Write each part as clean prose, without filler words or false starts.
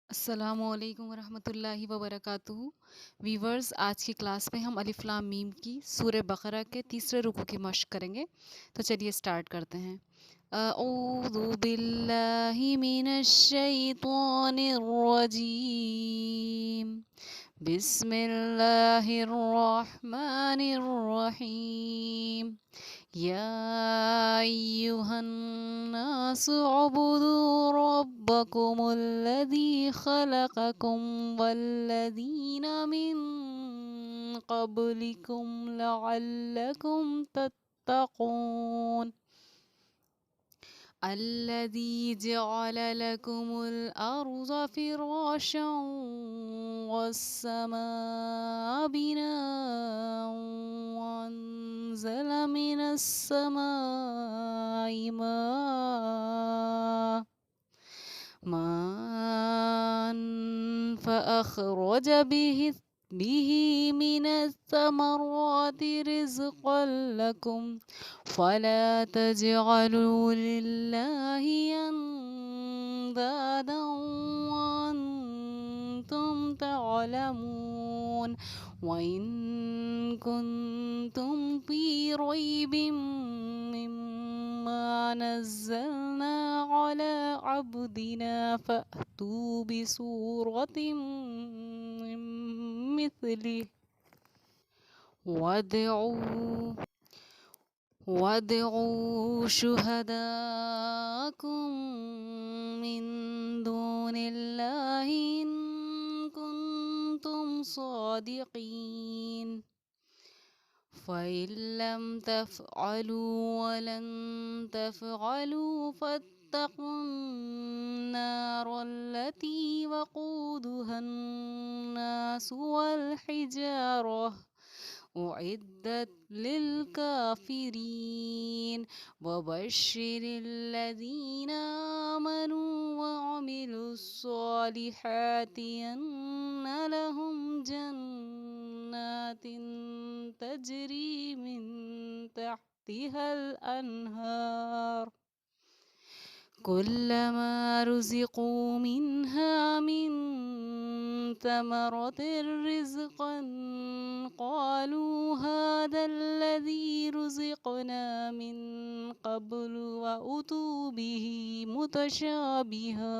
السلام علیکم ورحمۃ اللہ وبرکاتہ۔ ویورز، آج کی کلاس میں ہم الف لام میم کی سورہ بقرہ کے تیسرے رکوع کی مشق کریں گے، تو چلیے سٹارٹ کرتے ہیں۔ اعوذ باللہ من الشیطان الرجیم، بسم اللہ الرحمن الرحیم۔ یا ایہا الناس اعبدوا ربکم الذی خلقکم والذین من قبلکم لعلکم تتقون۔ الذي جعل لكم الأرض فراشا والسماء بناء وأنزل من السماء ماء فأخرج به من الثمرات رزقا لكم فلا تجعلوا لله أندادا وأنتم تعلمون، وإن كنتم في ريب مما نزلنا على عبدنا فأتوا بسورة من مثله وادعوا شهداءكم من دون الله إن كنتم صادقين، فإن لم تفعلوا ولن تفعلوا فاتقوا النار التي وقودها الناس والحجارة أعدت للكافرين، وبشر الذين آمنوا وعملوا الصالحات أن لهم جنات تجري من تحتها الأنهار كلما رزقوا منها من ثمرة رزقا قالوا هذا الذي رزقنا من قبل وأتوا به متشابها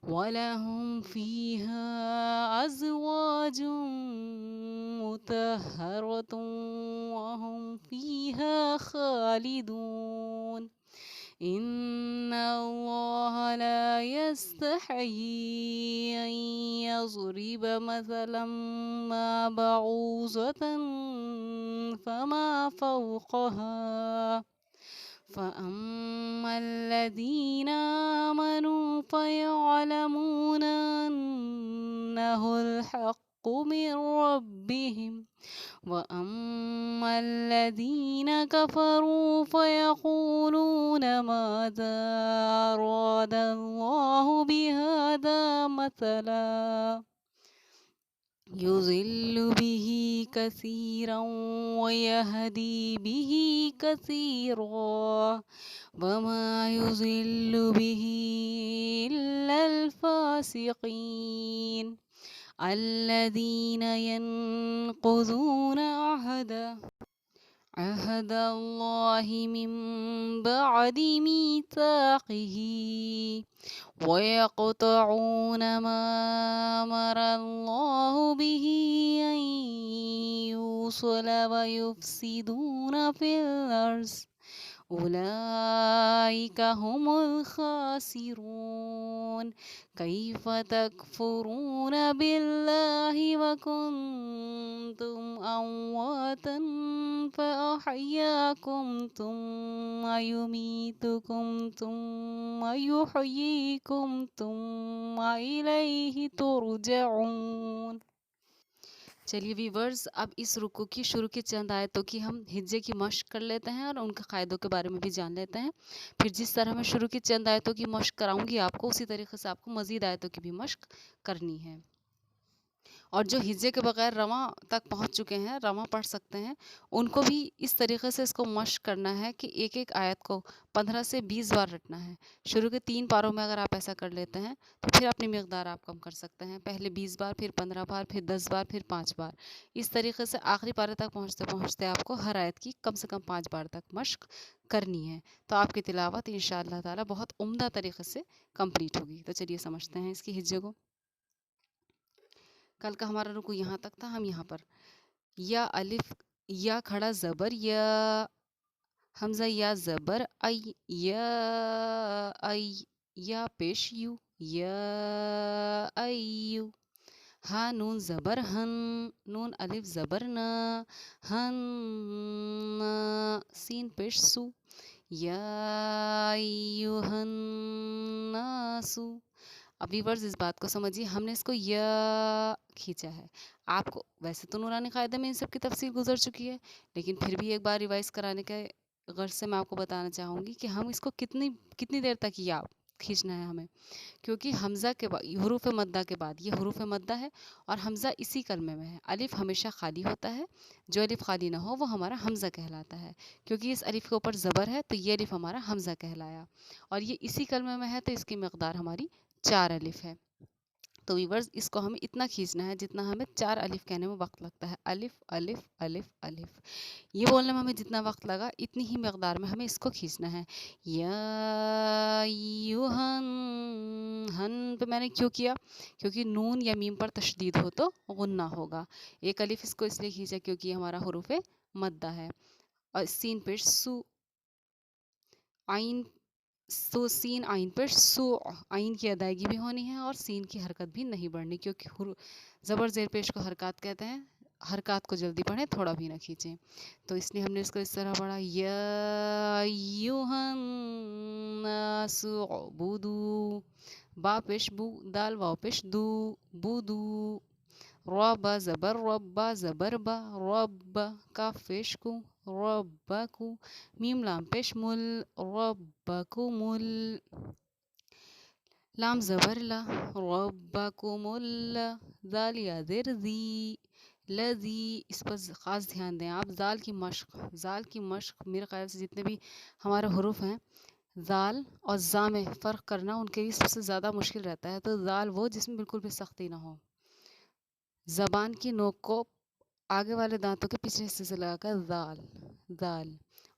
ولهم فيها أزواج مطهرة وهم فيها خالدون، إن الله لا يستحيي أن يضرب مثلا ما بعوضة فما فوقها، فأما الذين آمنوا فيعلمون أنه الحق من ربهم، وأما الذين كفروا فيقولون ماذا أراد الله بهذا مثلا يضل به كثيرا ويهدي به كثيرا وما يضل به إلا الفاسقين الذين ينقضون عهد الله من بعد ميثاقه ويقطعون ما أمر الله به أن يوصل ويفسدون في الأرض أولئك هم الخاسرون، كيف تكفرون بالله وكنتم أمواتا فأحياكم ثم يميتكم ثم يحييكم ثم إليه ترجعون۔ چلیے ویورز، اب اس رکوع کی شروع کی چند آیتوں کی ہم ہجے کی مشق کر لیتے ہیں اور ان کے قاعدوں کے بارے میں بھی جان لیتے ہیں۔ پھر جس طرح میں شروع کی چند آیتوں کی مشق کراؤں گی آپ کو، اسی طریقے سے آپ کو مزید آیتوں کی بھی مشق کرنی ہے۔ اور جو ہجے کے بغیر رواں تک پہنچ چکے ہیں، رواں پڑھ سکتے ہیں، ان کو بھی اس طریقے سے اس کو مشق کرنا ہے کہ ایک ایک آیت کو 15 سے 20 بار رٹنا ہے۔ شروع کے 3 پاروں میں اگر آپ ایسا کر لیتے ہیں تو پھر اپنی مقدار آپ کم کر سکتے ہیں، پہلے 20 بار، پھر 15 بار، پھر 10 بار، پھر 5 بار۔ اس طریقے سے آخری پارے تک پہنچتے پہنچتے آپ کو ہر آیت کی کم سے کم 5 بار تک مشق کرنی ہے، تو آپ کی تلاوت انشاءاللہ تعالی بہت عمدہ طریقے سے کمپلیٹ ہوگی۔ تو چلیے سمجھتے ہیں اس کی ہجے کو۔ کل کا ہمارا رکو یہاں تک تھا، ہم یہاں پر یا الف، یا کھڑا زبر یا، حمزہ یا زبر ای، یا پیش یو، یا ایو، ہا نون زبر ہن، نون الف زبر نا، ہن، سین پیش سو، یا ایوہ الناسو۔ اب ویورز اس بات کو سمجھیے، ہم نے اس کو یا کھینچا ہے۔ آپ کو ویسے تو نورانی قاعدہ میں ان سب کی تفصیل گزر چکی ہے، لیکن پھر بھی ایک بار ریوائز کرانے کے غرض سے میں آپ کو بتانا چاہوں گی کہ ہم اس کو کتنی دیر تک یا کھینچنا ہے ہمیں، کیونکہ حمزہ کے بعد حروف مدہ کے بعد یہ حروف مدہ ہے اور حمزہ اسی کلمے میں ہے۔ الف ہمیشہ خالی ہوتا ہے، جو الف خالی نہ ہو وہ ہمارا حمزہ کہلاتا ہے، کیونکہ اس الف کے اوپر زبر ہے تو یہ الف ہمارا حمزہ کہلایا، اور یہ اسی کلمے میں ہے تو اس کی مقدار ہماری 4 الف ہے۔ تو ویورز اس کو ہمیں اتنا کھینچنا ہے جتنا ہمیں 4 الف کہنے میں وقت لگتا ہے، الف الف الف الف، یہ بولنے میں ہمیں جتنا وقت لگا اتنی ہی مقدار میں ہمیں اس کو کھینچنا ہے۔ یا ایوہن، ہن پہ میں نے کیوں کیا؟ کیونکہ نون یا میم پر تشدید ہو تو غنہ ہوگا۔ ایک الف اس کو اس لیے کھینچا کیونکہ یہ ہمارا حروف مدہ ہے، اور سین پیش سو، عین، سو سین عین پر سو، عین کی ادائیگی بھی ہونی ہے اور سین کی حرکت بھی نہیں بڑھنی، کیونکہ زبر زیر پیش کو حرکات کہتے ہیں، حرکات کو جلدی پڑھیں، تھوڑا بھی نہ کھینچیں، تو اس لیے ہم نے اس کو اس طرح پڑھا، یا ایوہا الناس اعبدوا، با پیش بو، دال واو پیش دو، بودو، رب زبر رب زبر با، رب، کاف پیش کو، ربکو، میم لام پیش مل، ربکمل، لام زبر لا، ربکمل، ذال یا زر زی، لذی، اس پر خاص دھیان دیں آپ، ذال کی مشق میرے خیال سے جتنے بھی ہمارے حروف ہیں، ذال اور زا میں فرق کرنا ان کے لیے سب سے زیادہ مشکل رہتا ہے، تو ذال وہ جس میں بالکل بھی سختی نہ ہو، زبان کی نوک کو آگے والے دانتوں کے پچھلے حصے سے لگا کر ذال، ذال،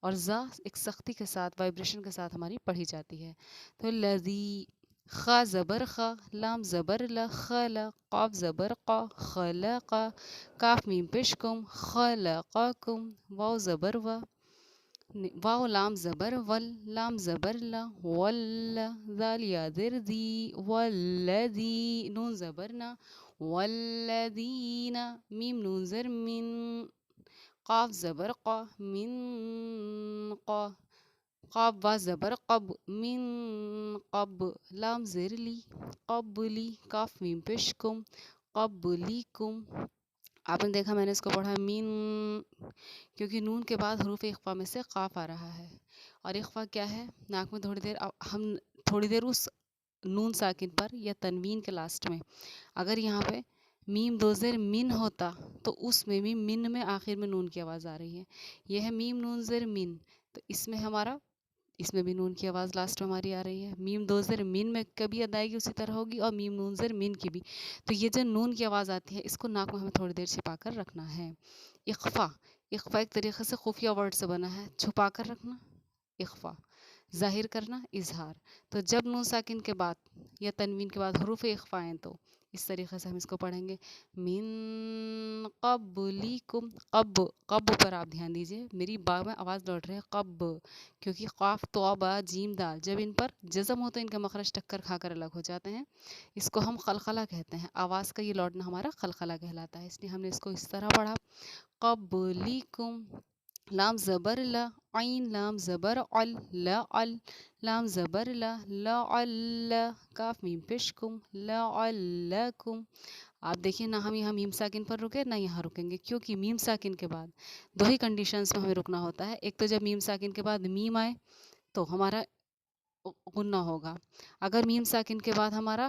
اور زا ایک سختی کے ساتھ وائبریشن کے ساتھ ہماری پڑھی جاتی ہے، تو لذی، خا زبر خا، لام زبر لا، خلا، قاف زبر قا، خلقا، کاف میم پیش کم، خلقاکم، واو زبر وا، واو لام زبر ول، لام زبر لا، ول، ذال یا زر ذی، والذی، نون زبر نا، والذین، میم نون زر من، قاف زبر قا، من قا، قاف با زبر قب، من قب، لام زر لی، قبلی، کاف میم پیش کم، قبلیکم۔ آپ نے دیکھا میں نے اس کو پڑھا من، کیونکہ نون کے بعد حروف اخفا میں سے قاف آ رہا ہے، اور اخفا کیا ہے؟ ناک میں ہم تھوڑی دیر اس نون ساکن پر یا تنوین کے لاسٹ میں اگر یہاں پہ میم دو زیر من ہوتا تو اس میں بھی من میں آخر میں نون کی آواز آ رہی ہے، یہ ہے میم نون زیر من، تو اس میں بھی نون کی آواز لاسٹ میں ہماری آ رہی ہے، میم دو زیر من میں کبھی ادائیگی اسی طرح ہوگی اور میم نون زیر من کی بھی، تو یہ جو نون کی آواز آتی ہے اس کو ناک میں ہمیں تھوڑی دیر چھپا کر رکھنا ہے۔ اخفا ایک طریقے سے خفیہ ورڈ سے بنا ہے، چھپا کر رکھنا اخفا، ظاہر کرنا اظہار، تو جب نون ساکن کے بعد یا تنوین کے بعد حروف اخفا ہیں تو اس طریقے سے ہم اس کو پڑھیں گے، من قبلیکم، قب پر آپ دھیان دیجئے، میری با میں آواز لوٹ رہی ہے قب، کیونکہ قاف تو با جیم دال جب ان پر جزم ہو تو ان کا مخرج ٹکر کھا کر الگ ہو جاتے ہیں، اس کو ہم قلقلہ کہتے ہیں، آواز کا یہ لوٹنا ہمارا قلقلہ کہلاتا ہے، اس لیے ہم نے اس کو اس طرح پڑھا، قبلیکم، لام زبر لا، عین لام زبر عل، لعل، لام زبر لا، لعل، کاف میم پیش کم، لعلکم۔ آپ دیکھیں نہ ہم یہاں میم ساکن پر رکے نہ یہاں رکیں گے، کیونکہ میم ساکن کے بعد دو ہی کنڈیشنز میں ہمیں رکنا ہوتا ہے، ایک تو جب میم ساکن کے بعد میم آئے تو ہمارا غنہ ہوگا، اگر میم ساکن کے بعد ہمارا